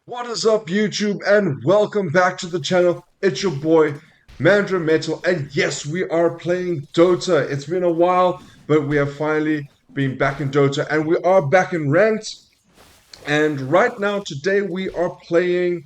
What is up, YouTube, and welcome back to the channel. It's your boy, Mandra Metal, and yes, we are playing Dota. It's been a while, but we have finally been back in Dota, and we are back in ranked. And right now, today, we are playing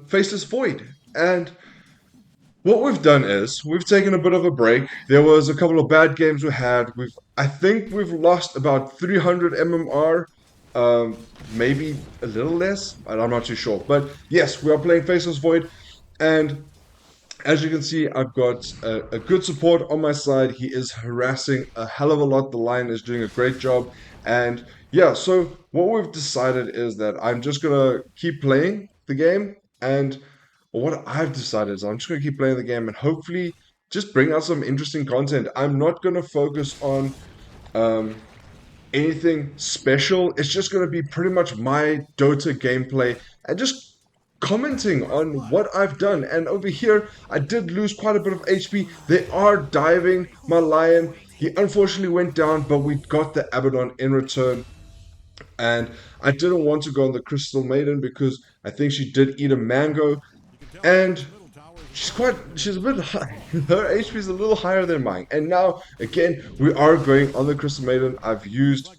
Faceless Void. And what we've done is we've taken a bit of a break. There was a couple of bad games we had. I think we've lost about 300 MMR, maybe a little less. I'm not too sure. But yes, we are playing Faceless Void, and as you can see, I've got a good support on my side. He is harassing a hell of a lot. The line is doing a great job, and yeah. So what we've decided is that I'm just gonna keep playing the game, and what I've decided is I'm just gonna keep playing the game and hopefully just bring out some interesting content. I'm not gonna focus on um, anything special. It's just going to be pretty much my Dota gameplay and just commenting on what I've done. And over here, I did lose quite a bit of HP. They are diving my Lion. He unfortunately went down, but we got the Abaddon in return. And I didn't want to go on the Crystal Maiden because I think she did eat a mango. And she's a bit high. Her HP is a little higher than mine. And now, again, we are going on the Crystal Maiden. I've used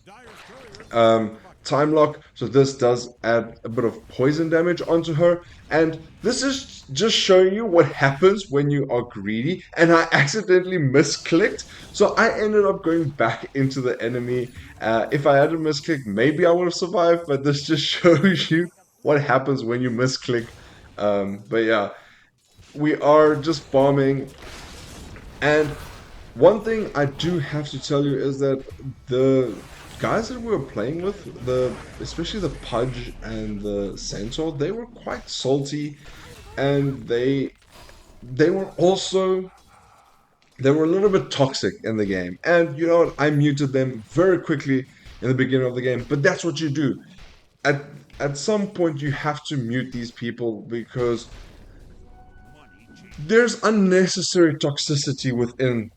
time lock, so this does add a bit of poison damage onto her, and this is just showing you what happens when you are greedy. And I accidentally misclicked, so I ended up going back into the enemy. If I hadn't misclicked, maybe I would have survived, but this just shows you what happens when you misclick. But yeah, we are just bombing. And one thing I do have to tell you is that the guys that we were playing with, especially the Pudge and the Centaur, they were quite salty, and they were also they were a little bit toxic in the game. And you know what? I muted them very quickly in the beginning of the game, but that's what you do. At at some point you have to mute these people because there's unnecessary toxicity within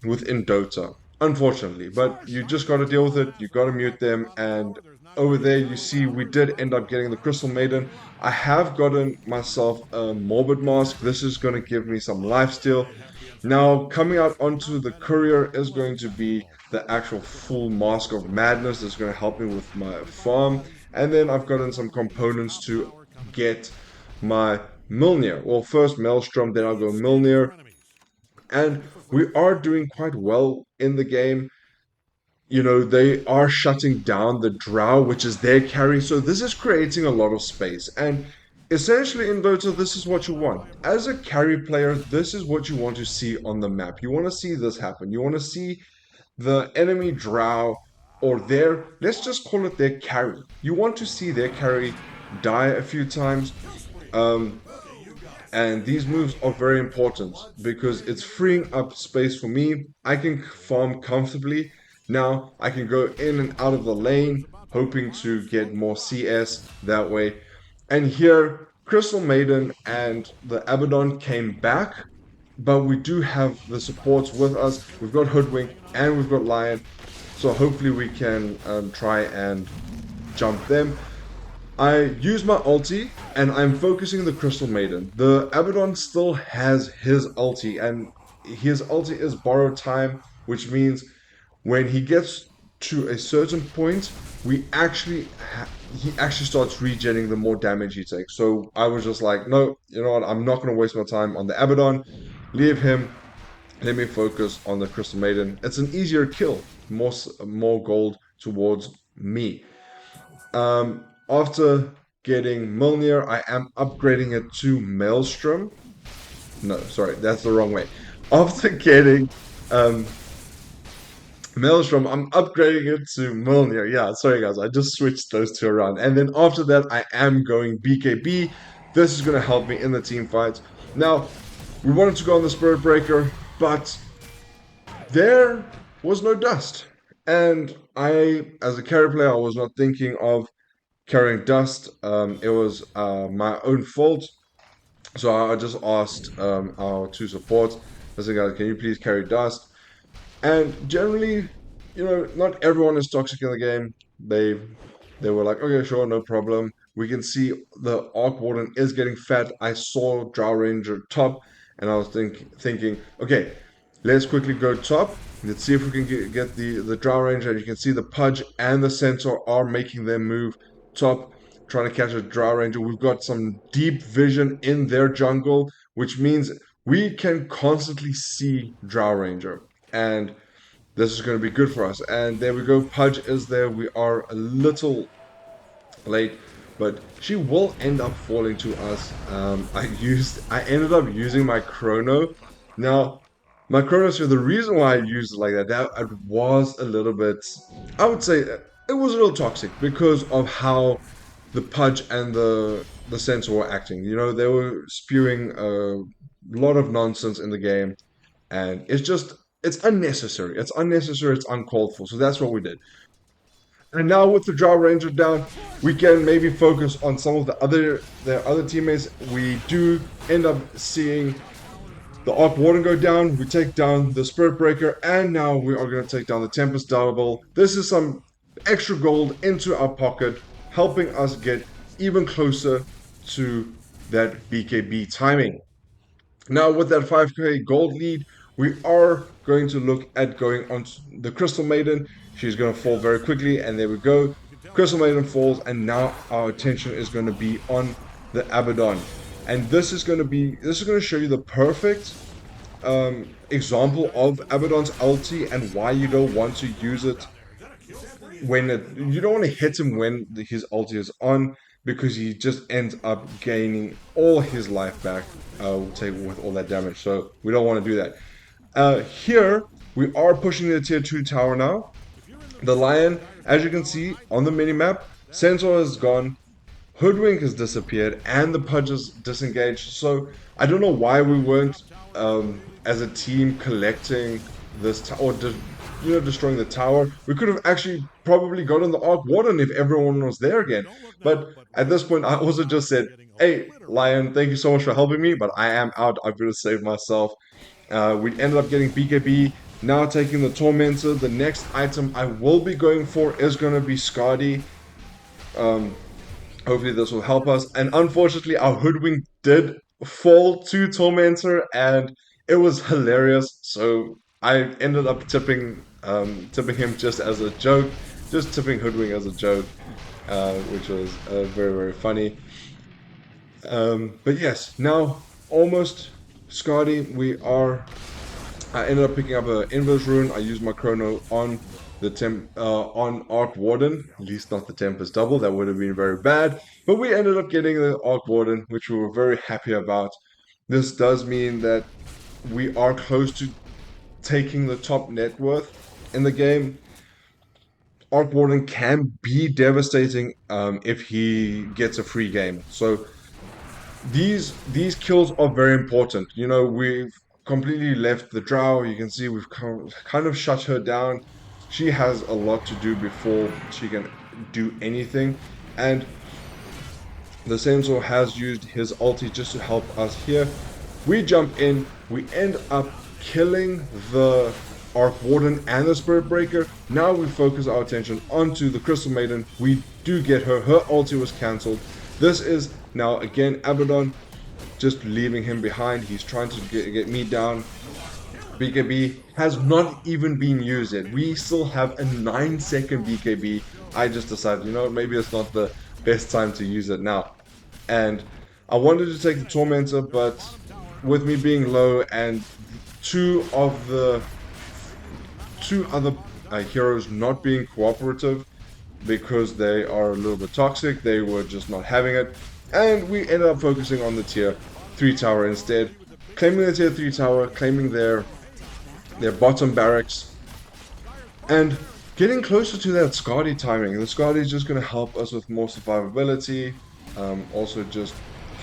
Dota, unfortunately. But you just got to deal with it. You got to mute them. And over there, you see, we did end up getting the Crystal Maiden. I have gotten myself a Morbid Mask. This is going to give me some lifesteal. Now, coming out onto the Courier is going to be the actual full Mask of Madness. That's going to help me with my farm. And then I've gotten some components to get my Milnir. Well, first Maelstrom, then I'll go Milnir. And we are doing quite well in the game. You know, they are shutting down the Drow, which is their carry. So this is creating a lot of space. And essentially in Dota, this is what you want. As a carry player, this is what you want to see on the map. You want to see this happen. You want to see the enemy Drow or their, let's just call it their carry. You want to see their carry die a few times. Um, and these moves are very important because it's freeing up space for me. I can farm comfortably. Now I can go in and out of the lane, hoping to get more CS that way. And here, Crystal Maiden and the Abaddon came back, but we do have the supports with us. We've got Hoodwink and we've got Lion. So hopefully we can try and jump them. I use my ulti and I'm focusing the Crystal Maiden. The Abaddon still has his ulti, and his ulti is borrowed time, which means when he gets to a certain point, he actually starts regenerating the more damage he takes. So I was just like, no, you know what? I'm not going to waste my time on the Abaddon. Leave him. Let me focus on the Crystal Maiden. It's an easier kill, more gold towards me. After getting Milnir, I am upgrading it to Maelstrom. No, sorry, that's the wrong way. After getting um, Maelstrom, I'm upgrading it to Milnir. Yeah, sorry guys, I just switched those two around. And then after that, I am going BKB. This is going to help me in the team fights. Now, we wanted to go on the Spirit Breaker, but there was no dust. And I, as a carry player, I was not thinking of carrying dust. It was my own fault. So I just asked our two supports, I said, guys, can you please carry dust? And generally, you know, not everyone is toxic in the game. They were like, okay, sure, no problem. we can see the Arc Warden is getting fat. I saw Drow Ranger top, and I was thinking, okay, let's quickly go top. Let's see if we can get the Drow Ranger. And you can see the Pudge and the Centaur are making their move top, trying to catch a Drow Ranger. We've got some deep vision in their jungle, which means we can constantly see Drow Ranger. And this is going to be good for us. And there we go. Pudge is there. We are a little late, but she will end up falling to us. I ended up using my chrono. Now, my chrono, so the reason why I used it like that it was a little bit, I would say it was a little toxic because of how the Pudge and the Centaur were acting. You know, they were spewing a lot of nonsense in the game, and it's unnecessary. It's unnecessary. It's uncalled for. So that's what we did. And now with the Drow Ranger down, we can maybe focus on some of their other teammates. We do end up seeing the Arc Warden go down. We take down the Spirit Breaker, and now we are going to take down the Tempest Double. This is some extra gold into our pocket, helping us get even closer to that BKB timing. Now with that 5k gold lead, we are going to look at going on the Crystal Maiden. She's going to fall very quickly, and there we go. Crystal Maiden falls, and now our attention is going to be on the Abaddon. And this is going to show you the perfect example of Abaddon's ulti and why you don't want to use it you don't want to hit him when his ulti is on, because he just ends up gaining all his life back with all that damage. So we don't want to do that. Here we are pushing the tier 2 tower now. The Lion, as you can see on the minimap, Centaur is gone, Hoodwink has disappeared, and the Pudge is disengaged. So I don't know why we weren't, as a team, collecting this or destroying the tower. We could have actually probably gotten the Arc Warden if everyone was there again. But at this point, I also just said, "Hey, Lion, thank you so much for helping me, but I am out. I'm going to save myself." We ended up getting BKB. Now taking the Tormentor. The next item I will be going for is going to be Skadi. Hopefully this will help us. And unfortunately, our Hoodwink did fall to Tormentor, and it was hilarious. So I ended up tipping him just as a joke, just tipping Hoodwink as a joke, which was very, very funny. But yes, now almost Skadi. I ended up picking up an Inverse Rune. I used my chrono on on Arc Warden, at least not the Tempest Double. That would have been very bad. But we ended up getting the Arc Warden, which we were very happy about. This does mean that we are close to taking the top net worth in the game. Arc Warden can be devastating if he gets a free game. So these kills are very important. You know, we've completely left the Drow. You can see we've kind of shut her down. She has a lot to do before she can do anything. And the Centaur has used his ulti just to help us here. We jump in. We end up killing the Arc Warden and the Spirit Breaker. Now we focus our attention onto the Crystal Maiden. We do get her. Her ulti was cancelled. This is now again Abaddon, just leaving him behind. He's trying to get me down. BKB has not even been used yet. We still have a 9-second BKB. I just decided, you know, maybe it's not the best time to use it now. And I wanted to take the Tormentor, but with me being low and two other heroes not being cooperative because they are a little bit toxic, they were just not having it. And we ended up focusing on the tier 3 tower instead. Claiming the tier 3 tower, claiming their bottom barracks, and getting closer to that Skadi timing. The Skadi is just going to help us with more survivability, also just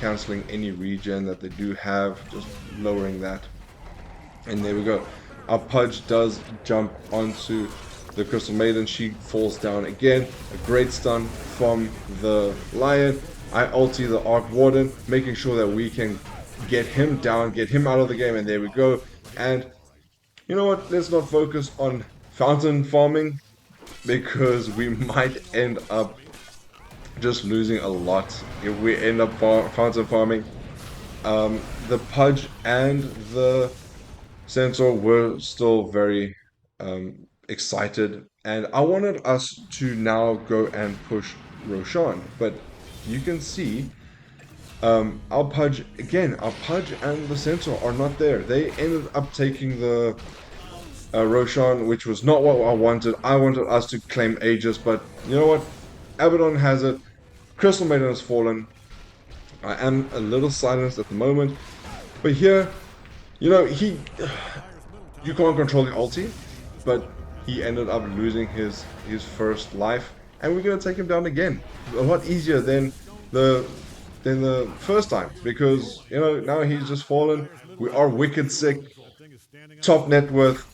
cancelling any regen that they do have, just lowering that. And there we go. Our Pudge does jump onto the Crystal Maiden. She falls down again. A great stun from the Lion. I ulti the Arc Warden, making sure that we can get him down, get him out of the game, and there we go. And you know what? Let's not focus on fountain farming, because we might end up just losing a lot. If we end up fountain farming, the Pudge and the Centaur were still very excited, and I wanted us to now go and push Roshan, but you can see our Pudge again. Our Pudge and the Centaur are not there. They ended up taking the Roshan, which was not what I wanted. I wanted us to claim Aegis, but you know what? Abaddon has it. Crystal Maiden has fallen. I am a little silenced at the moment, but here, you know, you can't control the ulti, but he ended up losing his first life, and we're gonna take him down again. A lot easier the than the first time, because you know now he's just fallen. We are wicked sick, top net worth.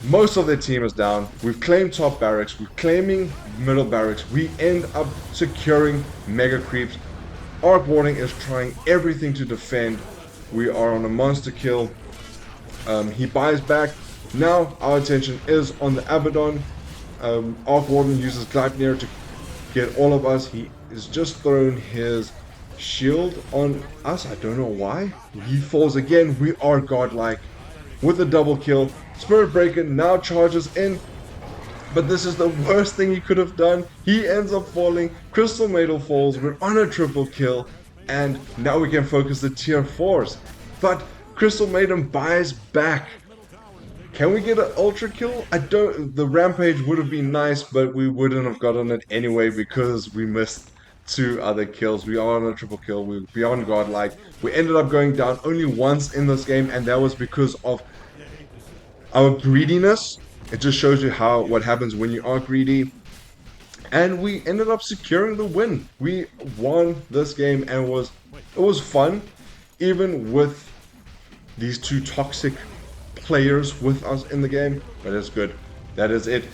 Most of their team is down. We've claimed top barracks. We're claiming middle barracks. We end up securing mega creeps. Arc Warding is trying everything to defend. We are on a monster kill. He buys back. Now our attention is on the Abaddon. Arc Warden uses Gleipnir to get all of us. He is just thrown his shield on us. I don't know why. He falls again. We are godlike with a double kill. Spirit Breaker now charges in. But this is the worst thing he could have done. He ends up falling. Crystal Maiden falls. We're on a triple kill. And now we can focus the tier 4s. But Crystal Maiden buys back. Can we get an ultra kill? I don't. The rampage would have been nice, but we wouldn't have gotten it anyway because we missed 2 other kills. We are on a triple kill. We're beyond godlike. We ended up going down only once in this game, and that was because of our greediness. It just shows you what happens when you are greedy. And we ended up securing the win. We won this game, and it was fun, even with these 2 toxic players with us in the game. But it's good. That is it.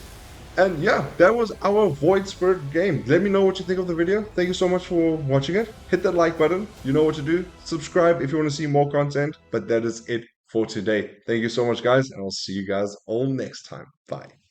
And yeah, that was our Void Spirit game. Let me know what you think of the video. Thank you so much for watching it. Hit that like button. You know what to do. Subscribe if you want to see more content. But that is it for today. Thank you so much, guys, and I'll see you guys all next time. Bye.